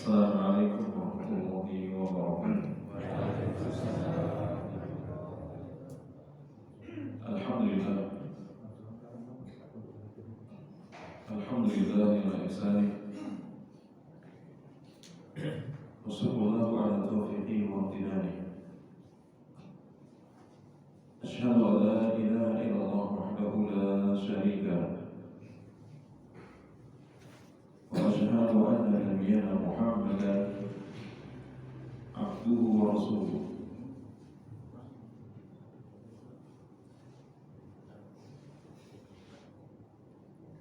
Assalamualaikum warahmatullahi wabarakatuh. Alhamdulillah. Alhamdulillah ala ihsanih. Wassallallahu ala taufiqi wa amtinani. Asyhadu an la ilaha illallah wahdahu la syarika lah. Wa asyhadu anna nabiyyana Muhammadan abduhu wa rasuluh.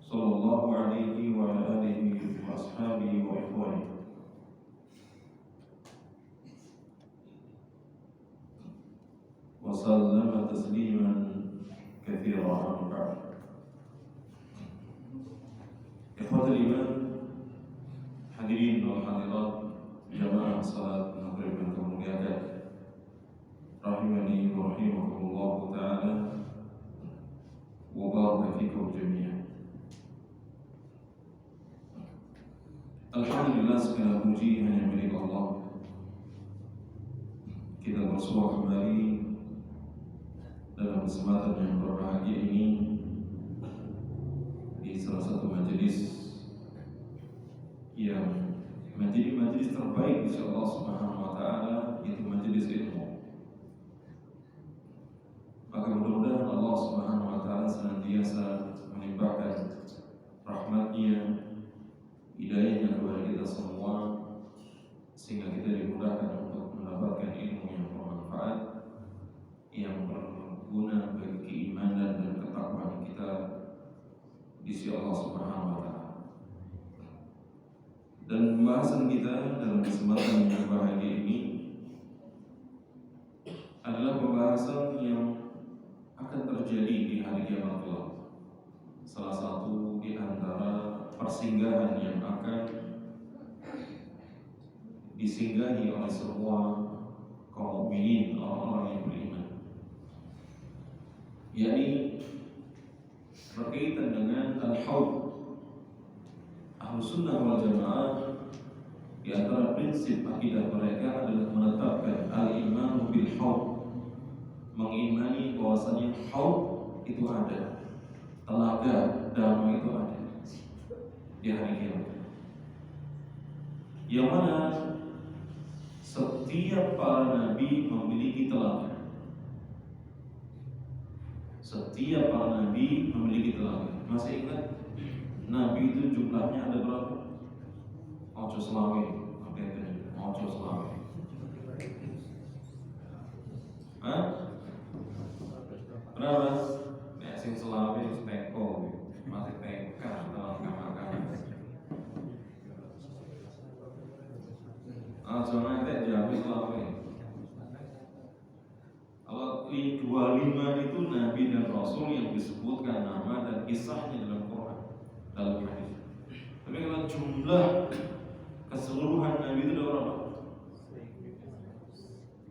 Sallallahu alaihi wa ala alihi wa ashabihi wa ikhwanihi. Wa sallama tasliman katsiran amma ba'd. Ikhwatul iman, hadirin wal hadirat jamaah salat maghrib yang kemuliaan, rahimani wa rahimakumullah ta'ala wa baraka fikum jami'an. Alhamdulillah, segala puji hanya milik Allah. Kita bersua kembali dalam kesempatan yang berbahagia ini di salah satu majelis yang menjadi majelis terbaik insya Allah Subhanahu wa Ta'ala, yaitu majelis ilmu. Maka mudah-mudahan Allah Subhanahu wa Ta'ala senantiasa melimpahkan rahmatnya, hidayahnya kepada kita semua, sehingga kita dimudahkan untuk mendapatkan ilmu yang bermanfaat, yang berguna bagi keimanan dan ketakwaan kita di sisi Allah Subhanahu wa Ta'ala. Dan pembahasan kita dalam kesempatan yang berbahagia ini adalah pembahasan yang akan terjadi di hari kiamat kelak. Salah satu di antara persinggahan yang akan disinggahi oleh semua kaum mukminin, orang-orang yang beriman, yakni berkaitan dengan al-haud. Ahlus sunnah wal jamaah di antara prinsip akidah mereka adalah menetapkan al-iman bil haud, mengimani bahwasanya haud itu ada, telaga danau itu ada di hari kiamat, yang mana setiap para nabi memiliki telaga. Setiap para nabi memiliki telaga. Masih ingat nabi itu jumlahnya ada berapa? Ojo selawe, ojo selawe. Hah? Berapa? Nek sing selawe teko, masih teka dalam kamar-kamar. Ojo nanti jawab selawe. Kalau 25 itu nabi dan rasul yang disebutkan nama dan kisahnya dalam Quran, dalam hadis. Tapi kalau jumlah keseluruhan nabi itu ada berapa?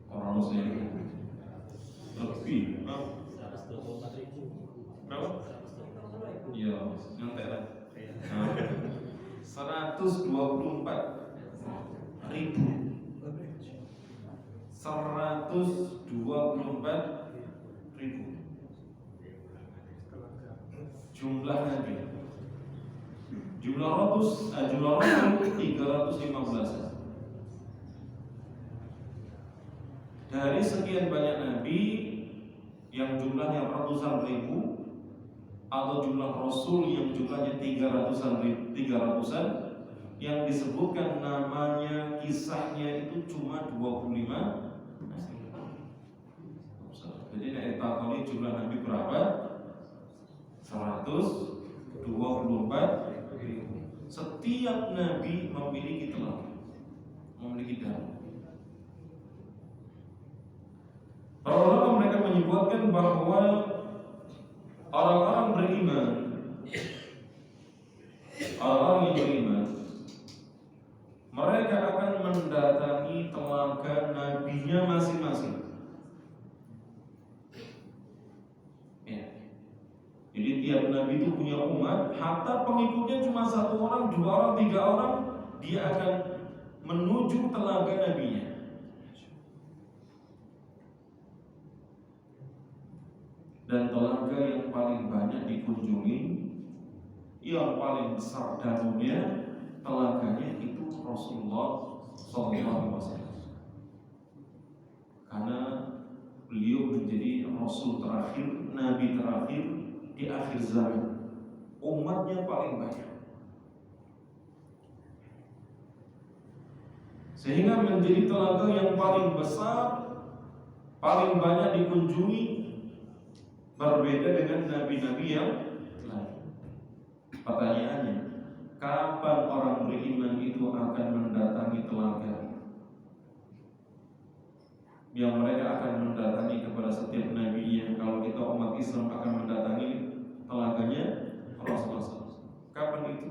Orang muslim lebih berapa? Iya, nyontek lah. 124.000. 124.000 jumlah nabi. Jumlah rasul 315. Dari sekian banyak nabi yang jumlahnya ratusan ribu, atau jumlah rasul yang jumlahnya 300-an, yang disebutkan namanya, kisahnya itu cuma 25. Jadi nek takoni jumlah nabi berapa? 124.000. Setiap nabi memiliki telaga, memiliki danau. Para ulama mereka menyebutkan bahwa orang-orang beriman, orang-orang yang beriman, mereka akan mendatangi telaga nabinya masing-masing. Jadi tiap nabi itu punya umat, hatta pengikutnya cuma 1 orang, 2 orang, 3 orang, dia akan menuju telaga nabinya. Dan telaga yang paling banyak dikunjungi, yang paling besar danaunya, telaganya itu Rasulullah SAW. Karena beliau menjadi Rasul terakhir, Nabi terakhir di akhir zaman. Umatnya paling banyak, sehingga menjadi telaga yang paling besar, paling banyak dikunjungi, berbeda dengan nabi-nabi yang lain. Pertanyaannya, kapan orang beriman itu akan mendatangi telaga yang mereka akan mendatangi kepada setiap nabi yang kalau kita umat Islam akan mendatangi telaganya Rasulullah SAW. Kapan itu?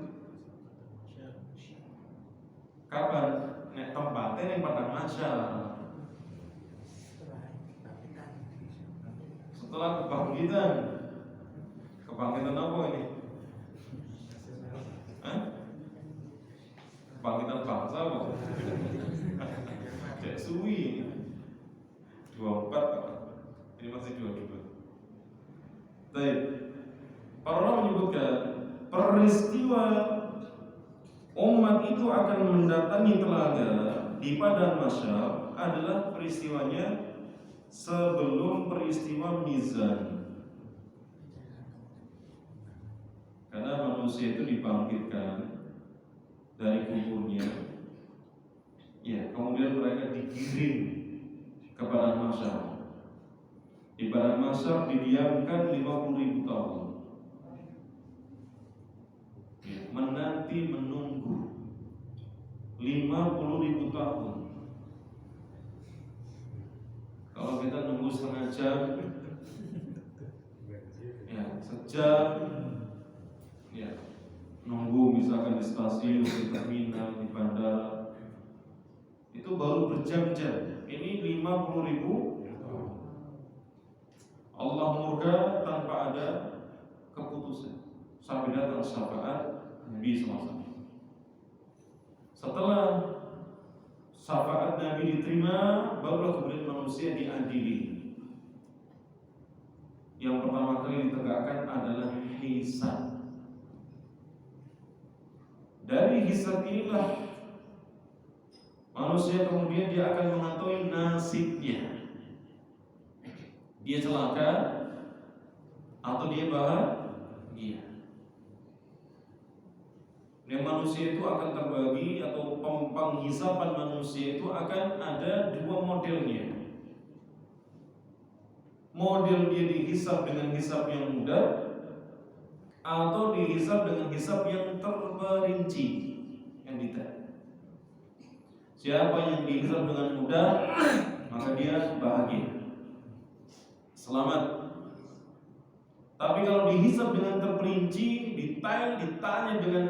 Kapan? Nek tempatnya yang pada masa setelah kebangkitan. Kebangkitan apa ini? Kebangkitan bangsa apa? Cek suwi 24, ini masih 22. Baik, para ulama menyebutkan peristiwa umat itu akan mendatangi telaga di padang mahsyar adalah peristiwanya sebelum peristiwa mizan. Karena manusia itu dibangkitkan dari kuburnya, ya, kemudian mereka digiring ke padang mahsyar. Di padang mahsyar didiamkan 50.000 tahun, menanti menunggu 50.000 tahun. Kalau kita nunggu setengah jam, ya sejam, ya nunggu misalkan di stasiun, di terminal, di bandara, itu baru berjam-jam. Ini 50.000. Allah murka tanpa ada keputusan sampai datang syafaat Nabi SAW. Setelah syafaat Nabi diterima, barulah kemudian manusia diadili. Yang pertama kali ditegakkan adalah hisab. Dari hisab inilah manusia kemudian dia akan mengetahui nasibnya. Dia celaka atau dia bahagia. Dan manusia itu akan terbagi, atau penghisapan manusia itu akan ada dua modelnya. Model dia dihisab dengan hisab yang mudah, atau dihisab dengan hisab yang terperinci, yang detail. Siapa yang dihisab dengan mudah, maka dia bahagia, selamat. Tapi kalau dihisab dengan terperinci, detail, ditanya dengan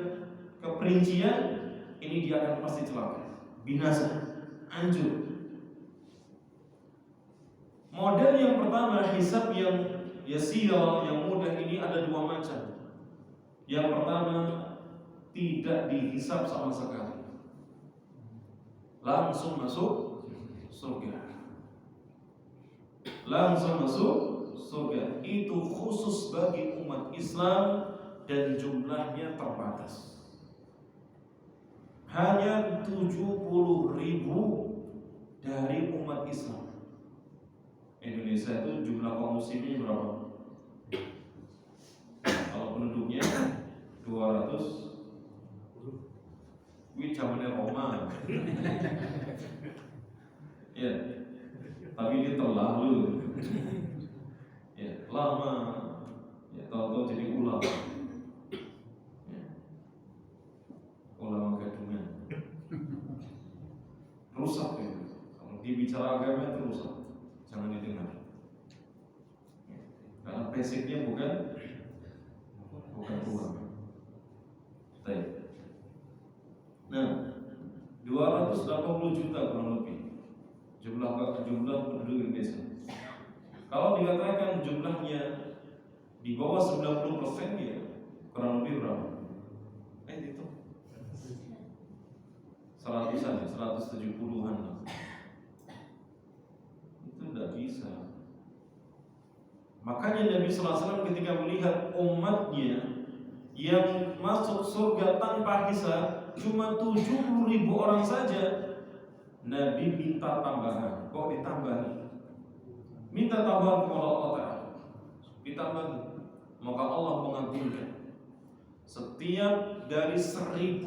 keperincian, ini dia akan pasti celaka, binasa, hancur. Model yang pertama, hisab yang yasir, yang mudah, ini ada dua macam. Yang pertama, tidak dihisab sama sekali, langsung masuk surga. Langsung masuk surga. Itu khusus bagi umat Islam dan jumlahnya terbatas. Hanya 70.000 dari umat Islam. Indonesia itu jumlah kaum muslimin berapa? Kalau penduduknya 200. Ini zamannya Roma. Ya, tapi dia terlalu, ya, lama, ya, tahu-tahu jadi ulama, ya, ulama gadungan, rusak ya. Kalau dibicara agama itu rusak, jangan didengar, ya, karena basicnya bukan ulama. Baik. Nah, 280 juta kurang lebih jumlah penduduk Indonesia. Kalau dikatakan jumlahnya di bawah 90%, ya kurang lebih berapa? Itu 1 100-an ya, 170-an. Itu tidak bisa. Makanya Nabi SAW ketika melihat umatnya yang masuk surga tanpa hisab cuma 70.000 orang saja, Nabi minta tambahan. Kok ditambahi? Minta tambahan kepada Allah Ta'ala, ditambahi. Maka Allah mengabulkan. Setiap dari 1.000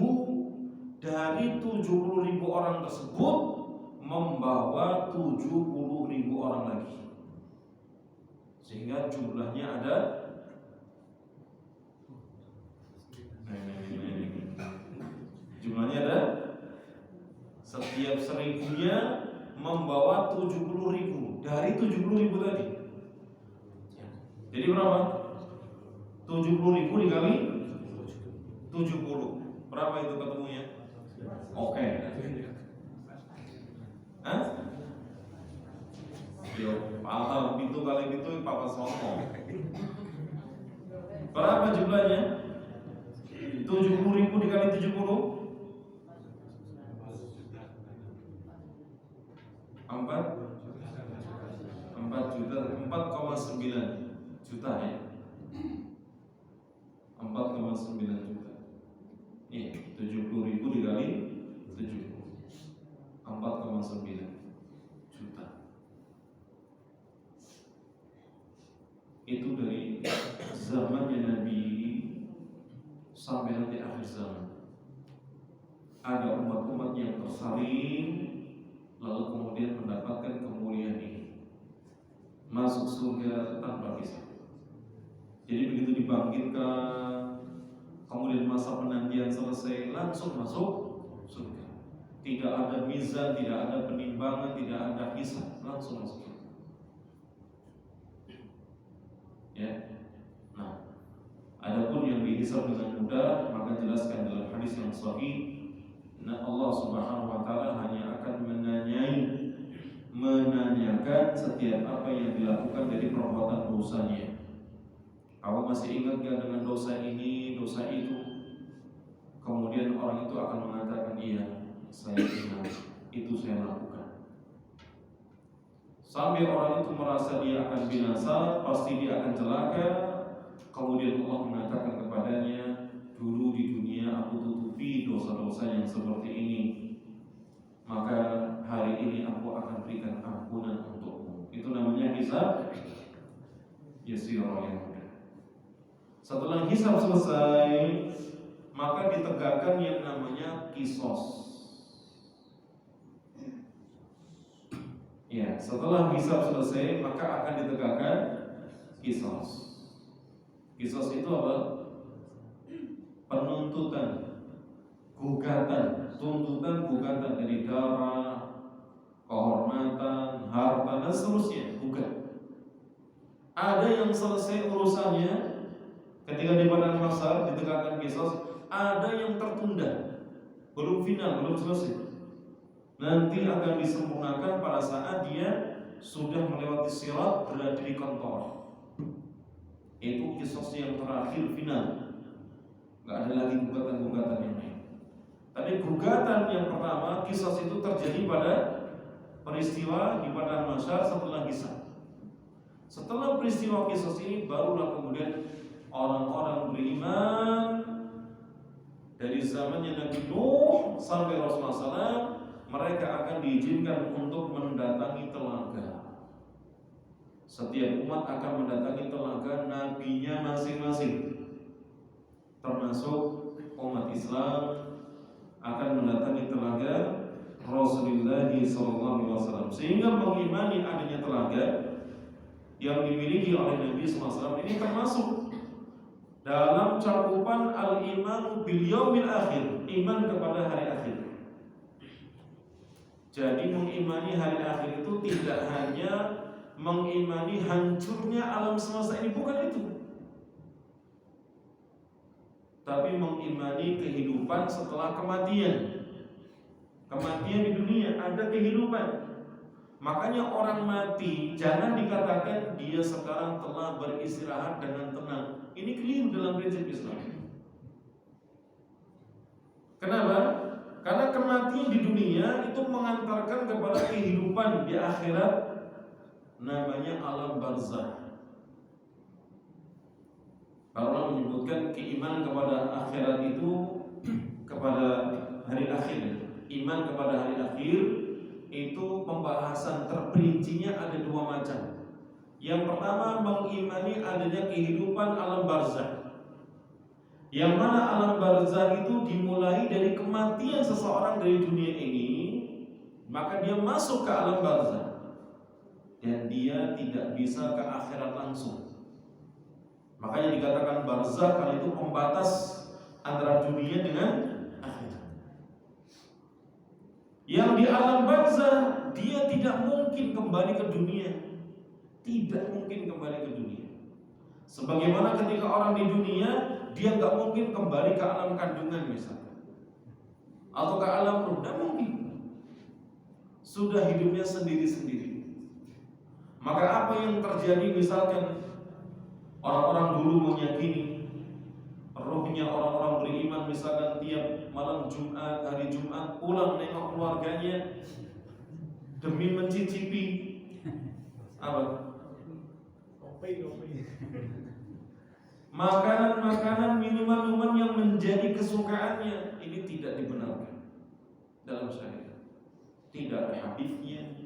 dari 70.000 orang tersebut membawa 70.000 orang lagi, sehingga jumlahnya ada setiap 1.000-nya membawa 70.000 dari 70.000 tadi. Jadi berapa? 70.000 dikali 70. Berapa itu ketemunya? Oke. Hah? Yo, paham itu kali itu papa sombong. Berapa jumlahnya? 70.000 dikali 70. 4,9 juta ya. 4,9 juta. Iya, 70.000 dikali 70. 4,9 juta. Itu dari zamannya Nabi sampai nanti akhir zaman. Ada umat-umat yang tersaling lalu kemudian mendapatkan kemuliaan ini, masuk surga tanpa hisab. Jadi begitu dibangkitkan, kemudian masa penantian selesai, langsung masuk surga. Tidak ada mizan, tidak ada penimbangan, tidak ada hisab, langsung masuk surga. Ya. Nah, adapun yang dihisab dengan mudah, maka jelaskan dalam hadis yang sahih. Nah, Allah Subhanahu wa Ta'ala hanya akan menanyakan setiap apa yang dilakukan dari perbuatan dosanya. Kamu masih ingat gak dengan dosa ini, dosa itu? Kemudian orang itu akan mengatakan, iya, saya ingat, itu saya lakukan. Sampai orang itu merasa dia akan binasa, pasti dia akan celaka. Kemudian Allah mengatakan kepadanya, dulu di dunia aku tutupi dosa-dosa yang seperti ini, maka hari ini aku akan berikan ampunan untukmu. Itu namanya hisab yasira yang mudah. Setelah hisab selesai, maka ditegakkan yang namanya kisos. Ya, setelah hisab selesai, maka akan ditegakkan kisos. Kisos itu apa? Penuntutan, gugatan, tuntutan gugatan dari darah, kehormatan, harta dan seterusnya, gugat. Ada yang selesai urusannya ketika di padang mahsyar ditegakkan kisos, ada yang tertunda, belum final, belum selesai. Nanti akan disempurnakan pada saat dia sudah melewati sirat, berada di kantor. Itu kisos yang terakhir final. Nggak ada lagi gugatan-gugatan yang lain. Tapi gugatan yang pertama, kisos itu terjadi pada peristiwa di padang mahsyar setelah hisab. Setelah peristiwa kisos ini, barulah kemudian orang-orang beriman dari zamannya Nabi Nuh sampai Rasulullah SAW, mereka akan diizinkan untuk mendatangi telaga. Setiap umat akan mendatangi telaga nabinya masing-masing. Termasuk umat Islam akan mendatangi telaga Rasulullah SAW. Sehingga mengimani adanya telaga yang dimiliki oleh Nabi SAW ini termasuk dalam cakupan al-iman bil yaumil akhir, iman kepada hari akhir. Jadi mengimani hari akhir itu tidak hanya mengimani hancurnya alam semesta ini, bukan itu, tapi mengimani kehidupan setelah kematian. Kematian di dunia ada kehidupan. Makanya orang mati jangan dikatakan dia sekarang telah beristirahat dengan tenang. Ini keliru dalam prinsip Islam. Kenapa? Karena kematian yang di dunia itu mengantarkan kepada kehidupan di akhirat, namanya alam barzakh. Para ulama menyebutkan keimanan kepada akhirat itu, kepada hari akhir. Iman kepada hari akhir itu pembahasan terperincinya ada dua macam. Yang pertama, mengimani adanya kehidupan alam barzakh, yang mana alam barzakh itu dimulai dari kematian seseorang dari dunia ini, maka dia masuk ke alam barzakh dan dia tidak bisa ke akhirat langsung. Makanya dikatakan barzakh karena itu pembatas antara dunia dengan akhirat. Yang di alam barzakh dia tidak mungkin kembali ke dunia, tidak mungkin kembali ke dunia. Sebagaimana ketika orang di dunia, dia nggak mungkin kembali ke alam kandungan misalnya, atau ke alam ruh, tidak mungkin. Sudah hidupnya sendiri-sendiri. Maka apa yang terjadi misalkan orang-orang dulu meyakini rohnya orang-orang beriman misalkan tiap malam Jumat, hari Jumat pulang nengok keluarganya demi mencicipi apa? Kopi. Makanan-makanan, minuman-minuman yang menjadi kesukaannya, ini tidak dibenarkan dalam syariat. Tidak ada hadisnya.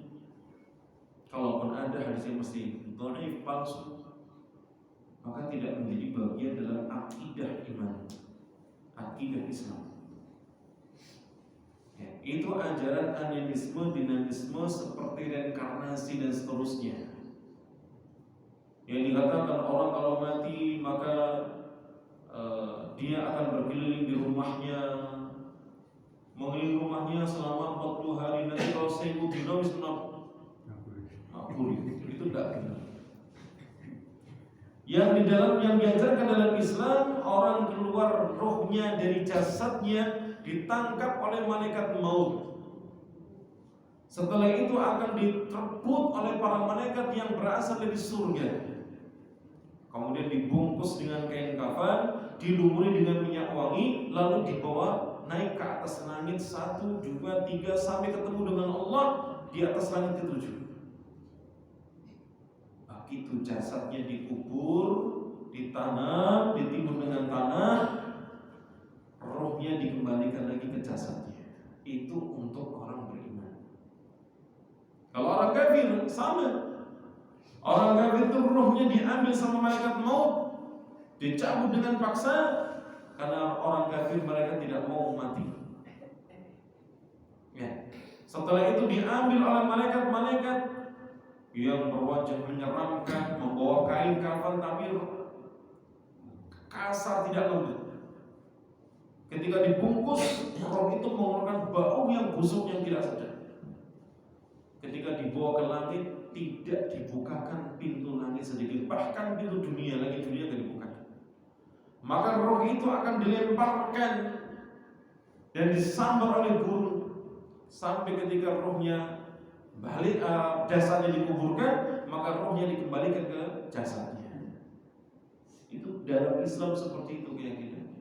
Kalaupun ada hadisnya mesti dhaif, palsu. Maka tidak menjadi bagian dalam akidah iman, akidah Islam. Ya, itu ajaran animisme, dinamisme seperti reinkarnasi dan seterusnya. Yang dikatakan orang kalau mati maka dia akan berkeliling di rumahnya, mengelilingi rumahnya selama 40 hari, nanti kalau 1000 dinamis itu tidak benar. Yang di dalam yang diajarkan dalam Islam, orang keluar rohnya dari jasadnya ditangkap oleh malaikat maut. Setelah itu akan diterbut oleh para malaikat yang berasal dari surga. Kemudian dibungkus dengan kain kafan, dilumuri dengan minyak wangi, lalu dibawa naik ke atas langit 1, 2, 3 sampai ketemu dengan Allah di atas langit ke-7. Begitu jasadnya dikubur, ditanam, ditimbun dengan tanah, rohnya dikembalikan lagi ke jasadnya. Itu untuk orang beriman. Kalau orang kafir sama. Orang kafir itu rohnya diambil sama malaikat maut, dicabut dengan paksa, karena orang kafir mereka tidak mau mati. Ya. Setelah itu diambil oleh malaikat-malaikat yang berwajah menyeramkan, membawa kain kafan tapi kasar, tidak lembut. Ketika dibungkus, roh itu mengeluarkan bau yang busuk yang tidak sedap. Ketika dibawa ke langit, tidak dibukakan pintu langit sedikit, bahkan pintu dunia tidak dibukakan. Maka roh itu akan dilemparkan dan disambar oleh guru sampai ketika rohnya balik, jasadnya dikuburkan, maka rohnya dikembalikan ke jasadnya. Itu dalam Islam seperti itu keyakinannya.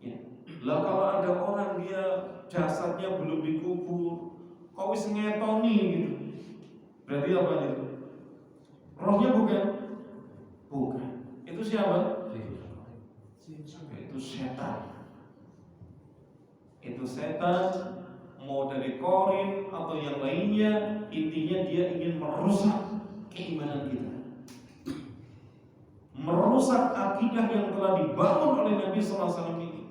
Ya. Lah kalau ada orang dia jasadnya belum dikubur, kok wis ngetoni gitu, berarti apa itu? Rohnya bukan? Bukan. Itu siapa? Itu setan. Itu setan, mau dari korin atau yang lainnya, intinya dia ingin merusak keimanan kita, merusak akidah yang telah dibangun oleh Nabi SAW ini.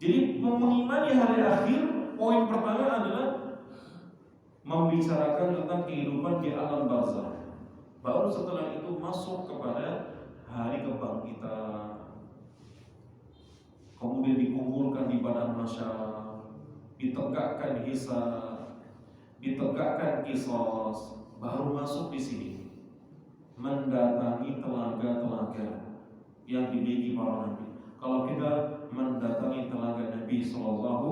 Jadi mengimani hari akhir, poin pertama adalah membicarakan tentang kehidupan di alam barzakh. Baru setelah itu masuk kepada hari kebangkitan. Kemudian dikumpulkan di padang mahsyar, ditegakkan hisab, ditegakkan qisas, baru masuk di sini mendatangi telaga-telaga yang dimiliki para nabi. Kalau kita mendatangi telaga Nabi Sallallahu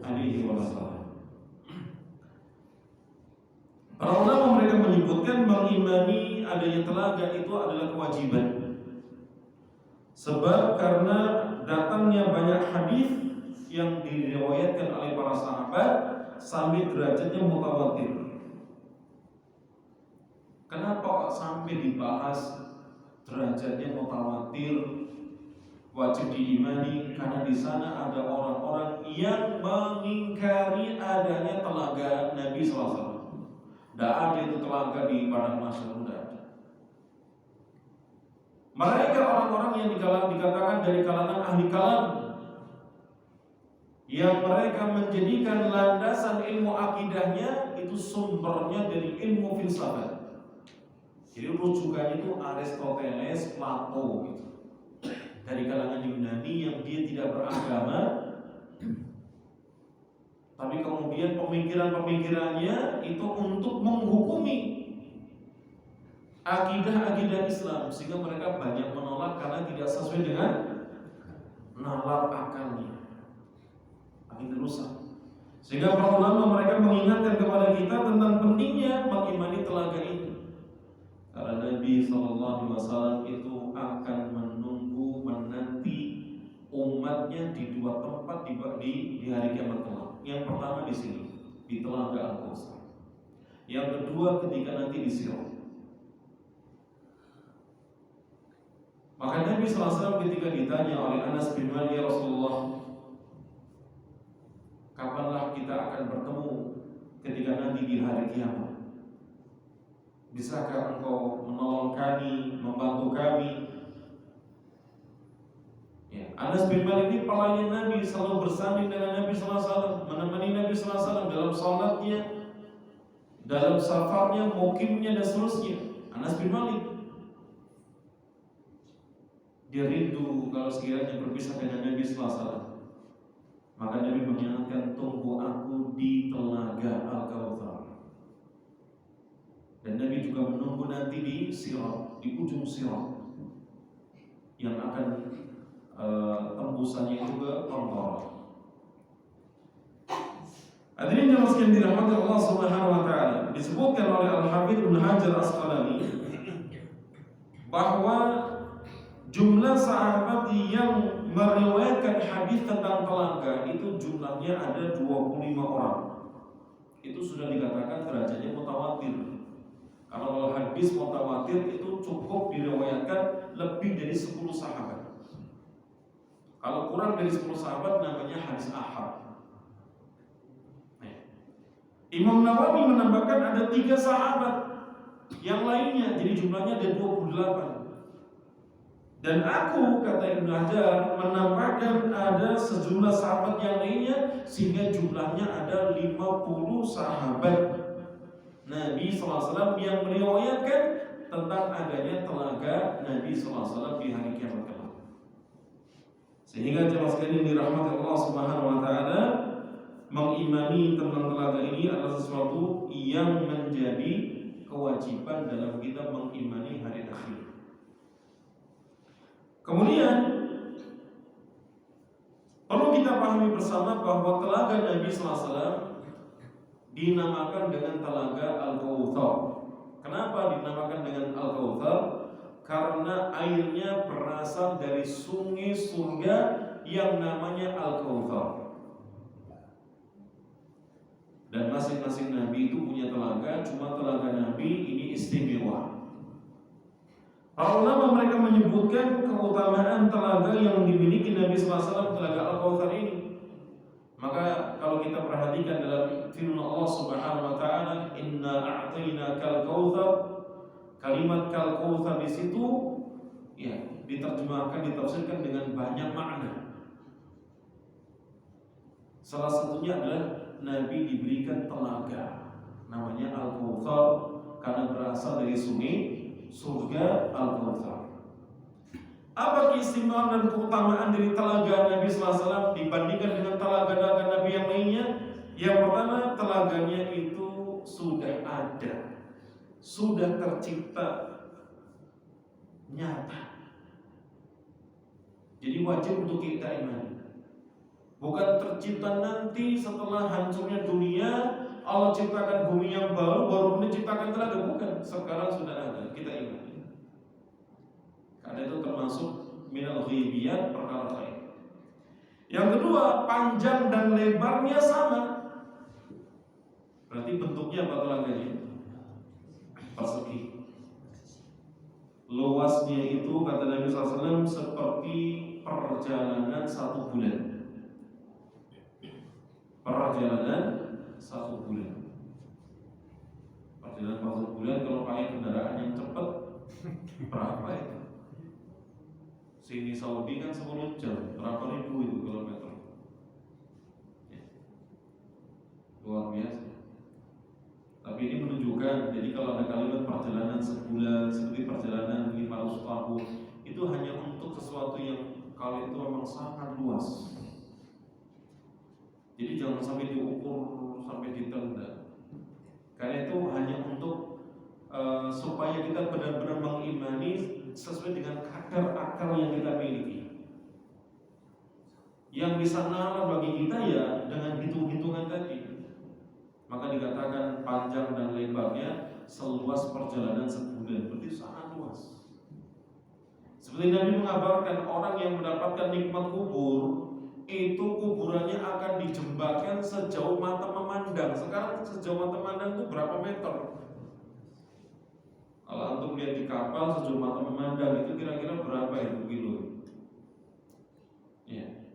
Alaihi Wasallam, para ulama mereka menyebutkan mengimani adanya telaga itu adalah kewajiban. Sebab karena datangnya banyak hadis yang diriwayatkan oleh para sahabat sampai derajatnya mutawatir. Kenapa kok sampai dibahas derajatnya mutawatir, wajib diimani? Karena di sana ada orang-orang yang mengingkari adanya telaga Nabi SAW. Tidak ada itu telaga di padang mahsyar, tidak ada. Mereka orang-orang yang dikatakan dari kalangan ahli kalam, yang mereka menjadikan landasan ilmu akidahnya itu sumbernya dari ilmu filsafat. Jadi rujukannya itu Aristoteles, Plato gitu. Dari kalangan Yunani yang dia tidak beragama, tapi kemudian pemikiran-pemikirannya itu untuk menghukumi akidah-akidah Islam, sehingga mereka banyak menolak karena tidak sesuai dengan nalar akalnya. Akidah rusak. Sehingga para ulama mereka mengingatkan kepada kita tentang pentingnya mengimani telaga ini. Karena Nabi SAW itu akan menanti umatnya di dua tempat di hari kiamat kelak. Yang pertama di sini, di telaga Al-Kautsar. Yang kedua ketika nanti di Sirat. Maka Nabi SAW ketika ditanya oleh Anas bin Malik, ya Rasulullah, kapanlah kita akan bertemu ketika nanti di hari kiamat? Bisakah engkau menolong kami, membantu kami? Ya, Anas bin Malik ini pelayan Nabi, selalu bersanding dengan Nabi SAW, menemani Nabi SAW dalam salatnya, dalam safarnya, mukimnya dan seterusnya. Anas bin Malik, dia rindu kalau sekiranya berpisah dengan Nabi SAW. Maka Nabi mengingatkan, tunggu aku di telaga Al-Kautsar. Dan Nabi juga menunggu nanti di Sirat, di ujung Sirat, yang akan tembusannya itu ke Qantarah. Hadirin jemaah sekalian dirahmati Allah Subhanahu wa taala, disebutkan oleh Al-Hafidz Ibnu Hajar Asqalani bahwa jumlah sahabat yang meriwayatkan hadis tentang telaga itu jumlahnya ada 25 orang. Itu sudah dikatakan derajatnya mutawatir. Kalau hadis mutawatir itu cukup diriwayatkan lebih dari 10 sahabat. Kalau kurang dari 10 sahabat namanya hadis ahad. Imam Nawawi menambahkan ada 3 sahabat yang lainnya, jadi jumlahnya ada 28. Dan aku, kata Ibnu Hajar, menambahkan ada sejumlah sahabat yang lainnya sehingga jumlahnya ada 50 sahabat Nabi SAW yang meriwayatkan tentang adanya telaga Nabi SAW di hari kiamat kelak. Sehingga jemaah sekalian dirahmati Allah Subhanahu wa taala, mengimani tentang telaga ini adalah sesuatu yang menjadi kewajiban dalam kita mengimani hari akhir. Kemudian perlu kita pahami bersama bahwa telaga Nabi SAW dinamakan dengan telaga Al-Kautsar. Kenapa dinamakan dengan Al-Kautsar? Karena airnya berasal dari sungai surga yang namanya Al-Kautsar. Dan masing-masing Nabi itu punya telaga, cuma telaga Nabi ini istimewa. Para ulama mereka menyebutkan keutamaan telaga yang dimiliki Nabi SAW, telaga Al-Kautsar ini. Maka kalau kita perhatikan dalam firman Allah Subhanahu wa taala, inna a'tainakal kautsar, kalimat kal kautsar di situ ya diterjemahkan, ditafsirkan dengan banyak makna. Salah satunya adalah Nabi diberikan telaga namanya Al-Kautsar karena berasal dari sungai surga Al-Kautsar. Apa keistimewaan dan keutamaan dari telaga Nabi SAW dibandingkan dengan telaga-telaga Nabi yang lainnya? Yang pertama, telaganya itu sudah ada, sudah tercipta, nyata. Jadi wajib untuk kita imani. Bukan tercipta nanti setelah hancurnya dunia, Allah ciptakan bumi yang baru kemudian ciptakan telaga. Bukan, sekarang sudah ada, kita imani. Karena itu termasuk minal ghaibiyat, perkara gaib. Yang kedua, panjang dan lebarnya sama. Berarti bentuknya apa telaganya? Persegi. Luasnya itu kata Nabi SAW seperti perjalanan 1 bulan. Perjalanan 1 bulan. Perjalanan 1 bulan kalau pakai kendaraan yang cepat berapa itu? Sini Saudi kan 10 jam, berapa ribu itu kilometer? Ya. Luar biasa. Tapi ini menunjukkan, jadi kalau ada kalimat perjalanan sebulan seperti perjalanan 500 tahun, itu hanya untuk sesuatu yang kalau itu memang sangat luas. Jadi jangan sampai diukur sampai detail, karena itu hanya untuk supaya kita benar-benar mengimani sesuai dengan kadar akal yang kita miliki. Yang bisa nalar bagi kita ya dengan hitung-hitungan tadi. Maka dikatakan panjang dan lebarnya seluas perjalanan sebulan, berarti sangat luas. Seperti Nabi mengabarkan orang yang mendapatkan nikmat kubur, itu kuburannya akan dijembatkan sejauh mata memandang. Sekarang sejauh mata memandang itu berapa meter? Kalau untuk lihat di kapal sejauh mata memandang itu kira-kira berapa itu kilo? Ya,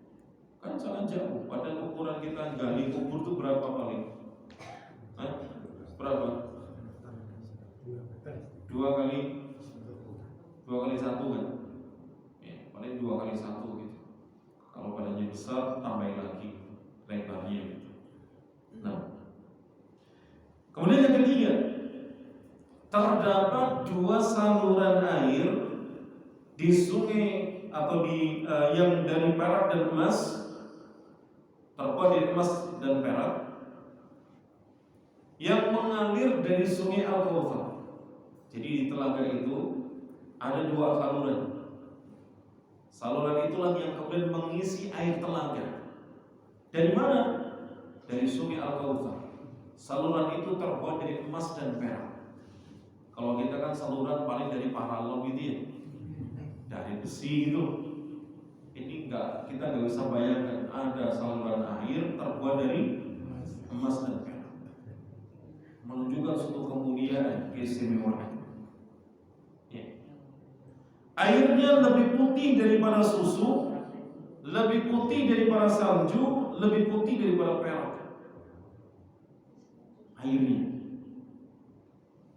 kan sangat jauh. Padahal ukuran kita gali kubur itu berapa paling? Hah? Berapa? 2 kali 1 kan? Ya, paling 2 kali 1 gitu. Kalau badannya besar tambahin lagi lebarnya gitu. Nah, kemudian yang ketiga, terdapat 2 saluran air di sungai atau di yang dari perak dan emas, terbuat dari emas dan perak, yang mengalir dari sungai Al-Kautsar. Jadi di telaga itu ada 2 saluran. Saluran itulah yang kemudian mengisi air telaga. Dari mana? Dari sungai Al-Kautsar. Saluran itu terbuat dari emas dan perak. Kalau kita kan saluran paling dari paralon gitu ya, dari besi gitu. Ini enggak, kita nggak bisa bayangkan ada saluran air terbuat dari emas dan perak. Menunjukkan suatu kemuliaan, keistimewaan. Ya. Airnya lebih putih daripada susu, lebih putih daripada salju, lebih putih daripada perak. Airnya.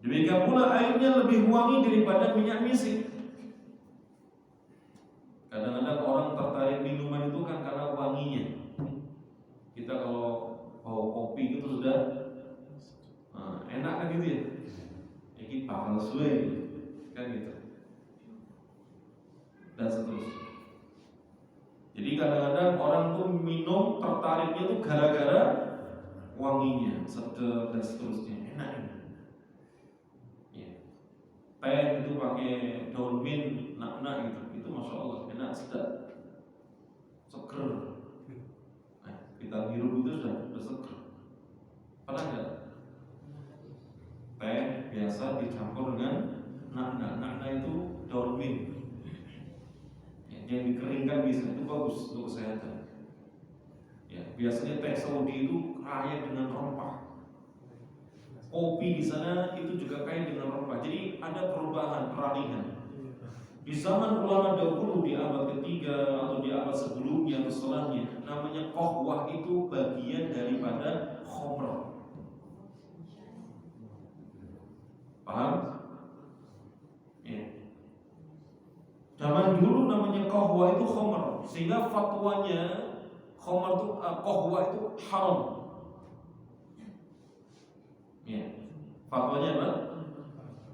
Demikian pula airnya lebih wangi daripada minyak misik. Kadang-kadang orang tertarik minuman itu kan karena wanginya. Kita kalau bau kopi itu sudah enak kan gitu ya. Ini bakal suwe kan gitu. Dan seterusnya. Jadi kadang-kadang orang tuh minum tertariknya tuh gara-gara wanginya, sedap dan seterusnya, enak ini. Ya. Teh itu pakai daun mint, nak gitu, itu masya Allah enak, sedap, seger. Nah, kita hirup itu sudah seger. Pernah nggak? Teh biasa dicampur dengan nak itu daun mint. Yang dikeringkan bisa, itu bagus untuk kesehatan. Ya, biasanya teh Saudi itu kaya dengan rempah. Kopi di sana itu juga kaya dengan rempah. Jadi ada perubahan, peralihan. Di zaman ulama dahulu di abad ketiga atau di abad sebelumnya atau setelahnya, namanya qahwah itu bagian daripada khamr. Paham? Ya. Zaman dulu namanya qahwah itu khamr, sehingga fatwanya khamr itu qahwah itu haram. Ya. Fatwanya apa?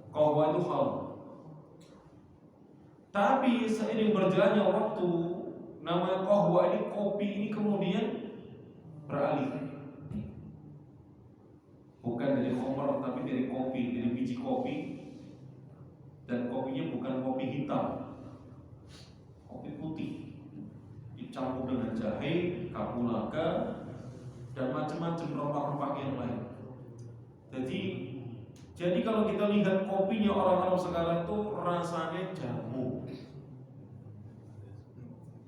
Qahwah itu haram. Tapi seiring berjalannya waktu, namanya qahwah ini, kopi ini kemudian beralih. Bukan dari khamr tapi dari kopi, dari biji kopi. Dan kopinya bukan kopi hitam, kopi putih, dicampur dengan jahe, kapulaga, dan macam-macam rempah-rempah yang lain. Jadi kalau kita lihat kopinya orang Arab sekarang tuh rasanya jamu,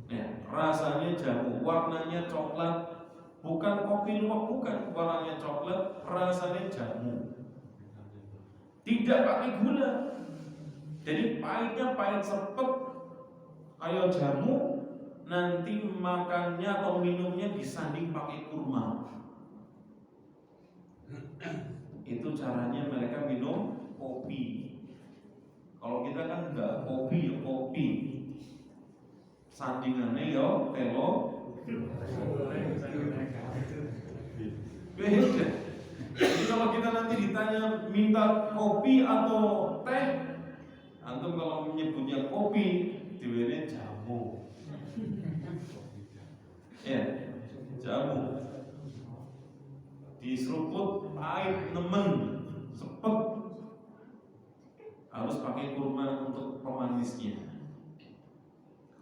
ya, rasanya jamu, warnanya coklat, bukan kopi luwak, bukan, warnanya coklat, rasanya jamu, tidak pakai gula. Jadi pahitnya pahit sepet kayak jamu. Nanti makannya atau minumnya disanding pakai kurma. Itu caranya mereka minum kopi. Kalau kita kan enggak, kopi ya kopi, sandingannya ya telo. Beda. Jadi kalau kita nanti ditanya minta kopi atau teh, antum kalau menyebutnya kopi, diwene jamu. Ya, jamu. Diseruput pahit nemen, sepet. Harus pakai kurma untuk pemanisnya.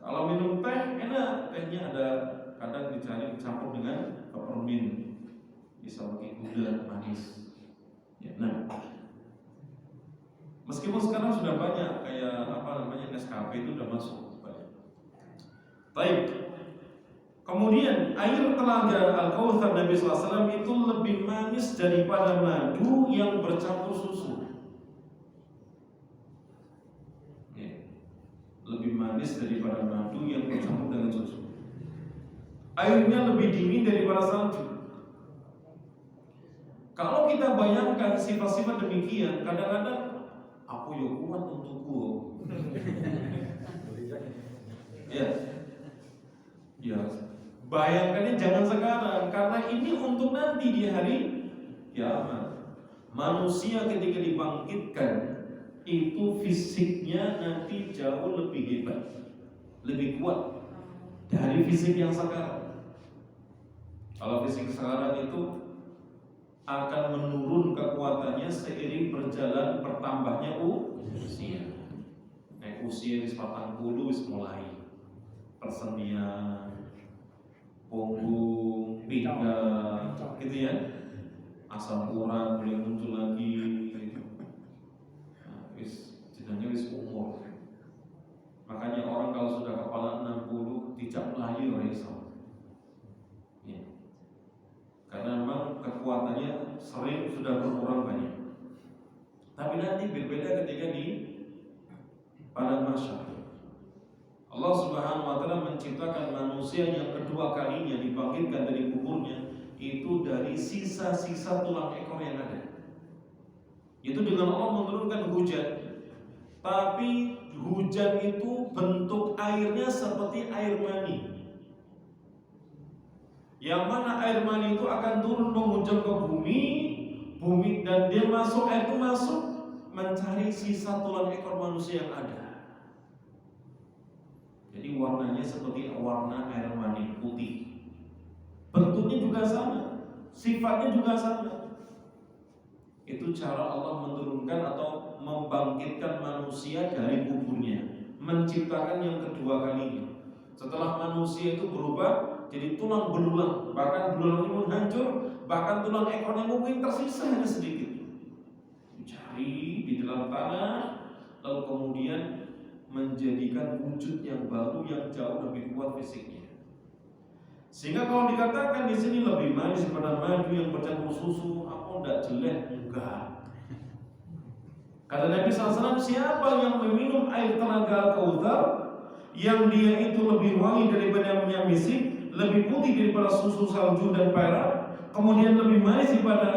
Kalau minum teh enak, tehnya ada kadang dicari campur dengan peppermint, bisa pakai gula manis. Ya, nah, meskipun sekarang sudah banyak kayak Nescafe itu sudah masuk banyak. Baik. Kemudian air telaga Al-Kautsar Nabi SAW itu lebih manis daripada madu yang bercampur susu. Ya. Lebih manis daripada madu yang bercampur dengan susu. Airnya lebih dingin daripada salju. Kalau kita bayangkan sifat-sifat demikian, kadang-kadang aku ya kuat untukku. Ya. Bayangkannya jangan sekarang, karena ini untuk nanti di hari kiamat. Manusia ketika dibangkitkan itu fisiknya nanti jauh lebih hebat, lebih kuat dari fisik yang sekarang. Kalau fisik sekarang itu akan menurun kekuatannya seiring berjalan bertambahnya usia. Usia di 40 wis mulai persendian, punggung, pinggang, gitu ya. Asam urat mulai muncul lagi. Nah, wis jenenge wis umur. Makanya orang kalau sudah kepala 60 tidak melayu ora iso. Ya. Karena memang kekuatannya sering sudah berkurang banyak. Tapi nanti berbeda ketika di pada masyarakat. Allah Subhanahu wa taala menciptakan manusia yang kedua kalinya dibangkitkan dari kuburnya itu dari sisa-sisa tulang ekor yang ada. Itu dengan Allah menurunkan hujan. Tapi hujan itu bentuk airnya seperti air mani. Yang mana air mani itu akan turun menghujam ke bumi dan dia masuk, air itu masuk mencari sisa tulang ekor manusia yang ada. Jadi warnanya seperti warna air mani putih. Bentuknya juga sama, sifatnya juga sama. Itu cara Allah menurunkan atau membangkitkan manusia dari kuburnya, menciptakan yang kedua kalinya. Setelah manusia itu berubah jadi tulang belulang, bahkan belulangnya pun hancur, bahkan tulang ekornya mungkin tersisa hanya sedikit. Dicari di dalam tanah, lalu kemudian menjadikan wujud yang baru yang jauh lebih kuat fisiknya. Sehingga kalau dikatakan di sini lebih manis daripada madu yang bercampur susu, apa enggak jelek? Enggak. Kata Nabi SAW, siapa yang meminum air telaga Al-Kautsar yang dia itu lebih wangi daripada minyak misik, lebih putih daripada susu salju dan perak, kemudian lebih manis daripada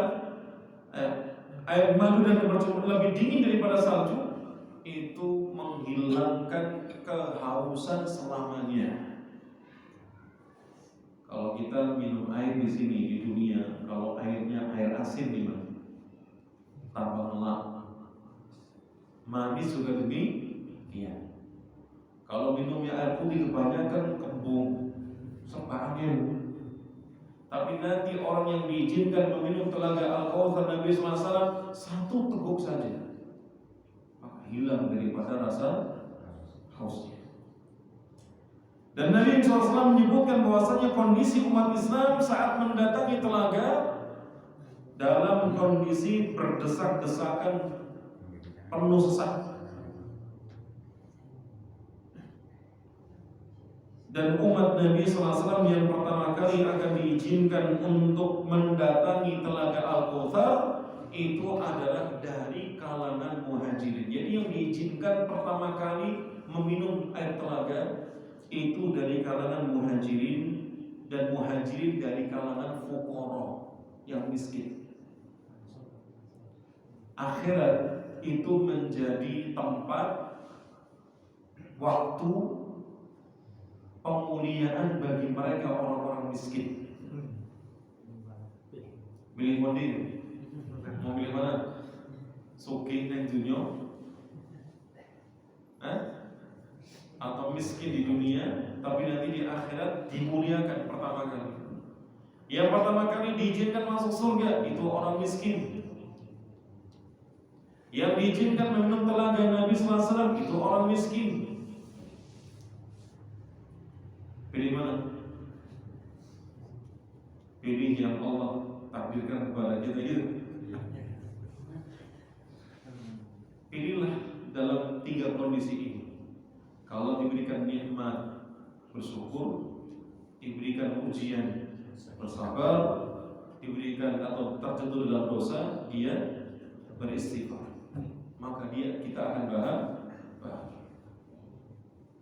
air madu dan lebih dingin daripada salju, itu menghilangkan kehausan selamanya. Kalau kita minum air di sini di dunia, kalau airnya air asin gimana? Tambah melak. Manis juga demikian. Kalau minumnya air putih kebanyakan kembung, angin. Tapi nanti orang yang diizinkan meminum telaga Al-Kautsar Nabi SAW satu teguk saja, maka hilang daripada rasa hausnya. Dan Nabi SAW menyebutkan bahwasanya kondisi umat Islam saat mendatangi telaga dalam kondisi berdesak-desakan, penuh sesak. Dan umat Nabi SAW yang pertama kali akan diizinkan untuk mendatangi telaga Al-Kautsar itu adalah dari kalangan muhajirin. Jadi yang diizinkan pertama kali meminum air telaga itu dari kalangan muhajirin, dan muhajirin dari kalangan fuqara yang miskin. Akhirat itu menjadi tempat waktu pemuliaan bagi mereka orang-orang miskin. Milih mondi, mau milih mana? Sugih nang dunia, atau miskin di dunia, tapi nanti di akhirat dimuliakan pertama kali. Yang pertama kali diizinkan masuk surga itu orang miskin. Yang diizinkan meminum telaga Nabi SAW itu orang miskin. Pilih mana? Pilih yang Allah takdirkan kepada kita gitu. Pilihlah dalam 3 kondisi ini. Kalau diberikan nikmat bersyukur, diberikan ujian bersabar, diberikan atau terjatuh dalam dosa dia beristighfar, maka kita akan bahagia.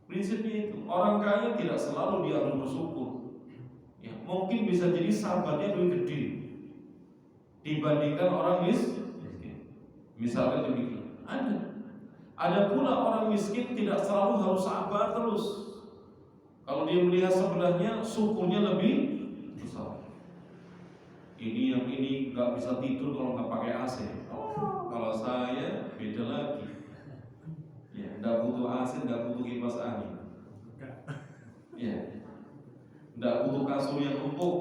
Prinsipnya itu, orang kaya tidak selalu dia harus bersyukur. Ya, mungkin bisa jadi sahabatnya lebih gede dibandingkan orang miskin. Misalkan demikian. Ada pula orang miskin tidak selalu harus sabar terus. Kalau dia melihat sebelahnya, syukurnya lebih besar. Ini yang ini nggak bisa tidur kalau nggak pakai AC. Kalau saya beda lagi. Ya, nggak butuh AC, nggak butuh kipas angin. Ya, nggak butuh kasur yang empuk.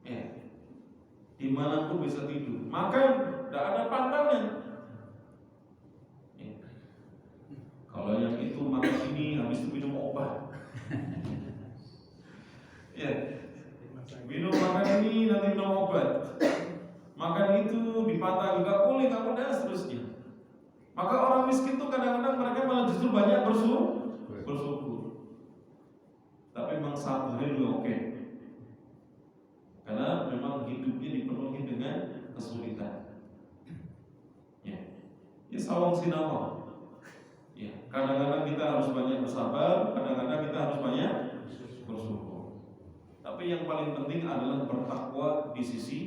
Ya, dimanapun bisa tidur. Maka nggak ada pantangnya. Ya. Kalau yang itu makan ini, habis itu minum obat. Ya, minum makan ini nanti minum obat. Makan itu dipatah nggak boleh, seterusnya. Maka orang miskin tuh kadang-kadang mereka malah justru banyak bersyukur. Tapi memang sabarnya juga oke. Karena memang hidupnya dipenuhi dengan kesulitan. Ya sawang sinawang. Ya, kadang-kadang kita harus banyak bersabar, kadang-kadang kita harus banyak bersyukur. Tapi yang paling penting adalah bertakwa di sisi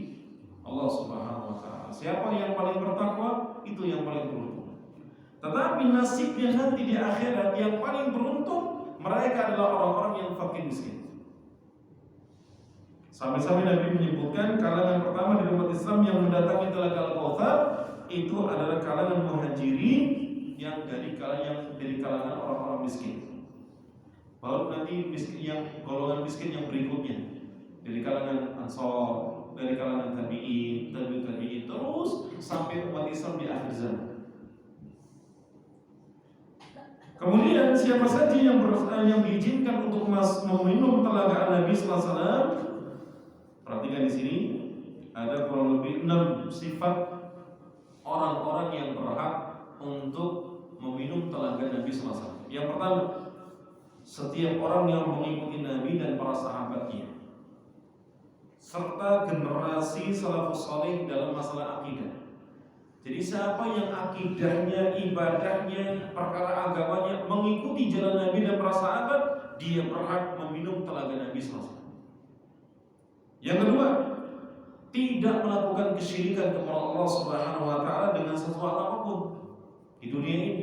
Allah Subhanahu wa taala. Siapa yang paling bertakwa, itu yang paling beruntung. Tetapi nasibnya nanti di akhirat yang paling beruntung, mereka adalah orang-orang yang fakir miskin. Sampai-sampai Nabi menyebutkan kalangan pertama di umat Islam yang mendatangi telaga Al-Kautsar itu adalah kalangan muhajirin yang dari kalangan orang-orang miskin. Baru nanti miskin yang golongan miskin yang berikutnya dari kalangan Ansor, dari kalangan tabi'in, terus sampai umat Islam di akhir zaman. Kemudian siapa saja yang diizinkan untuk meminum telaga Nabi Sallallahu Alaihi Wasallam? Perhatikan di sini ada kurang lebih 6 sifat orang-orang yang berhak untuk meminum telaga Nabi Sallallahu Alaihi Wasallam. Yang pertama, setiap orang yang mengikuti Nabi dan para sahabatnya, serta generasi salafus saleh dalam masalah akidah. Jadi siapa yang akidahnya, ibadahnya, perkara agamanya mengikuti jalan Nabi dan para sahabat, dia berhak meminum telaga Nabi SAW. Yang kedua, tidak melakukan kesyirikan kepada Allah Subhanahu wa taala dengan sesuatu apapun di dunia ini.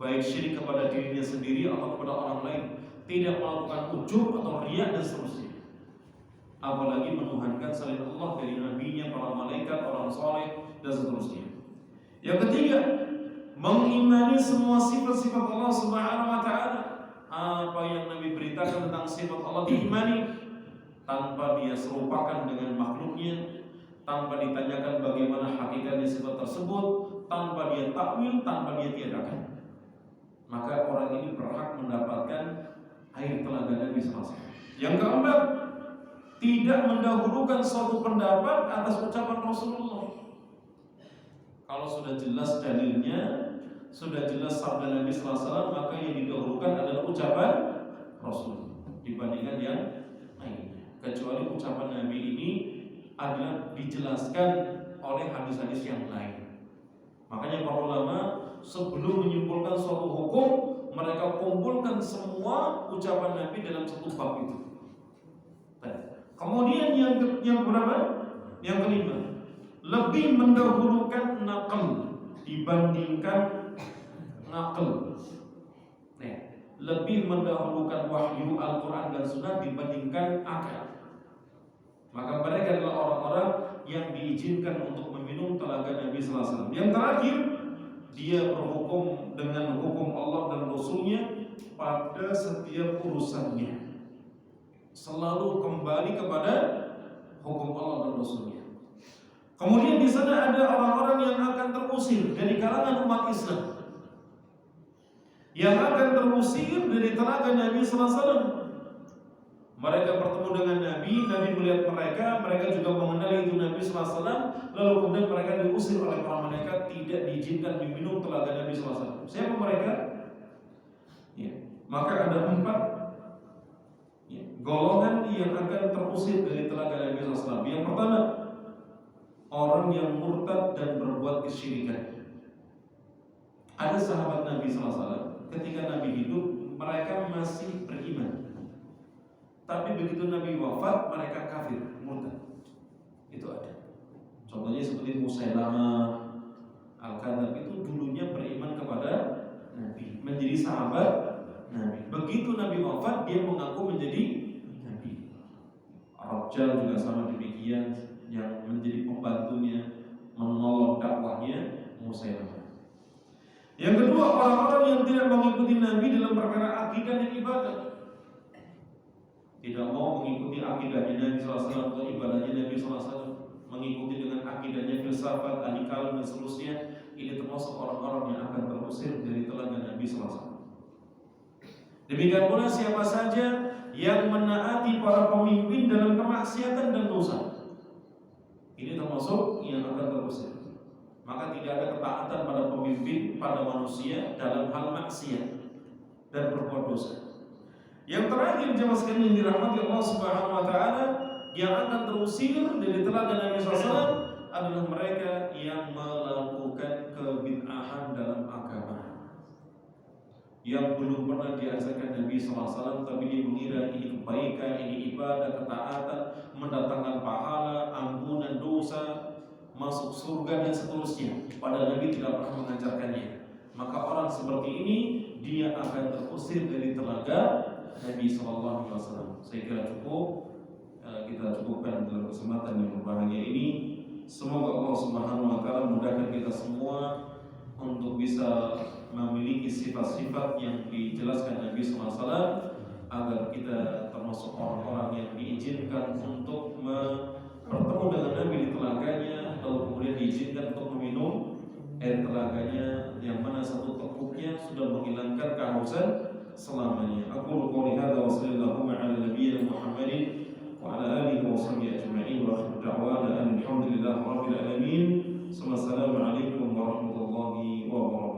Baik syirik kepada dirinya sendiri atau kepada orang lain, tidak melakukan ujub atau riya dan seterusnya. Apalagi menuhankan selain Allah dari nabinya, para malaikat, orang soleh dan seterusnya. Yang ketiga, mengimani semua sifat-sifat Allah Subhanahu wa taala. Apa yang Nabi beritakan tentang sifat Allah diimani tanpa dia serupakan dengan makhluknya, tanpa ditanyakan bagaimana hakikatnya sifat tersebut, tanpa dia takwil, tanpa dia tiadakan. Maka orang ini berhak mendapatkan air telaga Nabi SAW. Yang keempat, tidak mendahulukan suatu pendapat atas ucapan Rasulullah. Kalau sudah jelas dalilnya, sudah jelas sabda Nabi sallallahu alaihi wasallam, maka yang didahulukan adalah ucapan Rasul dibandingkan yang lainnya. Kecuali ucapan Nabi ini adalah dijelaskan oleh hadis-hadis yang lain. Makanya para ulama sebelum menyimpulkan suatu hukum, mereka kumpulkan semua ucapan Nabi dalam satu bab itu. Kemudian yang berapa? Yang kelima, lebih mendahulukan nakal dibandingkan nakal. Lebih mendahulukan wahyu Al-Quran dan Sunnah dibandingkan akal. Maka mereka adalah orang-orang yang diizinkan untuk meminum telaga Nabi sallallahu alaihi wasallam. Yang terakhir, dia berhukum dengan hukum Allah dan Rasulnya pada setiap urusannya, selalu kembali kepada hukum Allah dan Rasulnya. Kemudian di sana ada orang-orang yang akan terusir dari kalangan umat Islam, yang akan terusir dari telaga Nabi sallallahu alaihi wasallam. Mereka bertemu dengan Nabi, Nabi melihat mereka juga mengenali itu Nabi sallallahu alaihi wasallam, lalu kemudian mereka diusir oleh para malaikat, tidak diizinkan meminum telaga Nabi sallallahu alaihi wasallam. Siapa mereka? Ya, maka ada 4 golongan yang akan terusir dari telaga Nabi sallallahu alaihi wasallam. Yang pertama, orang yang murtad dan berbuat kesyirikan. Ada sahabat Nabi sallallahu alaihi wasallam, ketika Nabi hidup mereka masih beriman, tapi begitu Nabi wafat mereka kafir, murtad. Itu ada. Contohnya seperti Musailamah Al-Kadzab, itu dulunya beriman kepada Nabi, menjadi sahabat Nabi. Begitu Nabi wafat dia mengaku menjadi Nabi. Ar-Rajjal juga sama demikian, yang menjadi pembantunya menolong dakwahnya Musailamah. Yang kedua, orang-orang yang tidak mengikuti Nabi dalam perkara akidah dan ibadah. Tidak mau mengikuti akidahnya Nabi SAW atau ibadahnya Nabi SAW, mengikuti dengan akidahnya filsafat, ahli kalam dan seterusnya. Ini termasuk orang-orang yang akan terusir dari telaga Nabi SAW. Demikian pula siapa saja yang menaati para pemimpin dalam kemaksiatan dan dosa, ini termasuk yang akan terusir. Maka tidak ada ketaatan pada pemimpin, pada manusia dalam hal maksiat dan berbuat dosa. Yang terakhir, jemaah sekalian yang dirahmati Allah Subhanahu wa taala, yang akan terusir dari telaga Nabi SAW adalah mereka yang melakukan kebid'ahan dalam agama, yang belum pernah diajarkan Nabi SAW, tapi dia mengira ini kebaikan, ini ibadah, ketaatan, mendatangkan pahala, ampunan dosa, masuk surga dan seterusnya, padahal Nabi tidak pernah mengajarkannya. Maka orang seperti ini dia akan terusir dari telaga Nabi SAW. Saya kira cukup, kita cukupkan dalam kesempatan yang berbahagia ini. Semoga Allah Subhanahu wa taala mudahkan kita semua untuk bisa memiliki sifat-sifat yang dijelaskan Nabi SAW, agar kita termasuk orang-orang yang diizinkan untuk bertemu dengan Nabi di telaganya, lalu kemudian diizinkan untuk meminum air telaganya, yang mana satu teguknya sudah menghilangkan kehausan selamanya. Aku qouli hadza wa sallallahu ala nabiyyina Muhammadin wa ala alihi wa sahbihi ajma'in wa akhiru da'wana alhamdulillahi rabbil alamin. Wassalamu alaikum warahmatullahi wabarakatuh.